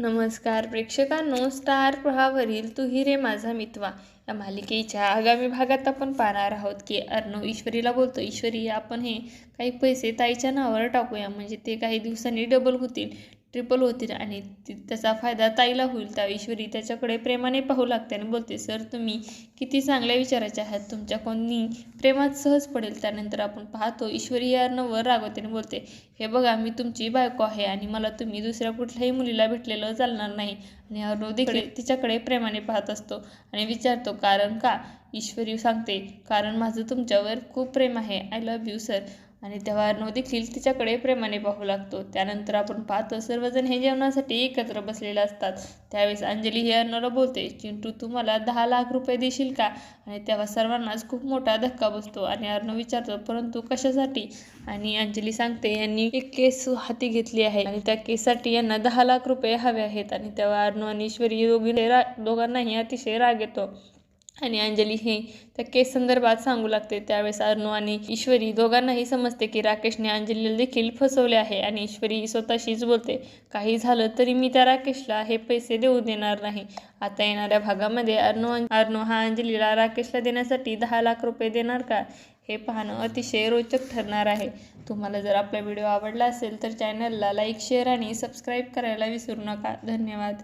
नमस्कार प्रेक्षकांनो, स्टार प्रवाहावरील तू ही रे माझा मितवा या मालिकेच्या आगामी भागात आपण पाहणार आहोत की अर्णव ईश्वरीला बोलतो, ईश्वरी आपण हे काही पैसे ताईच्या नावावर टाकूया, म्हणजे ते काही दिवसांनी डबल होतील, ट्रिपल होतील आणि त्याचा फायदा ताईला होईल. त्या ईश्वरी त्याच्याकडे प्रेमाने पाहू लागते आणि बोलते, सर तुम्ही किती चांगल्या विचाराचे आहात, तुमच्या कोणी प्रेमात सहज पडेल. त्यानंतर आपण पाहतो ईश्वरी या अर्णववर रागवते बोलते, हे बघा मी तुमची बायको आहे आणि मला तुम्ही दुसऱ्या कुठल्याही मुलीला भेटलेलं चालणार नाही. आणि अर्णव देखील तिच्याकडे प्रेमाने पाहत असतो आणि विचारतो कारण का. ईश्वरी सांगते, कारण माझं तुमच्यावर खूप प्रेम आहे, आय लव्ह यू सर. आणि तेव्हा अर्णव देखील तिच्याकडे प्रेमाने पाहू लागतो. त्यानंतर आपण पाहतो सर्वजण हे जेवणासाठी एकत्र बसलेले असतात. त्यावेळेस अंजली हे अर्णवला बोलते, चिंटू तू मला 10 लाख रुपये देशील का. आणि तेव्हा सर्वांनाच खूप मोठा धक्का बसतो आणि अर्णव विचारतो, परंतु कशासाठी. आणि अंजली सांगते, यांनी एक केस हाती घेतली आहे आणि त्या केससाठी यांना 10 लाख रुपये हवे आहेत. आणि तेव्हा अर्णव आणि ईश्वरी दोघांनाही अतिशय राग येतो आणि अंजली हे त्या केस संदर्भात सांगू लागते. त्यावेळेस अर्णव आणि ईश्वरी दोघांनाही समजते की राकेशने अंजलीला देखील फसवले आहे. आणि ईश्वरी स्वतःशीच बोलते, काही झालं तरी मी त्या राकेशला हे पैसे देऊ देणार नाही. आता येणाऱ्या भागामध्ये अर्णव हा अंजलीला राकेशला देण्यासाठी 10 लाख रुपये देणार का, हे पाहणं अतिशय रोचक ठरणार आहे. तुम्हाला जर आपला व्हिडिओ आवडला असेल तर चॅनलला लाईक, शेअर आणि सबस्क्राईब करायला विसरू नका. धन्यवाद.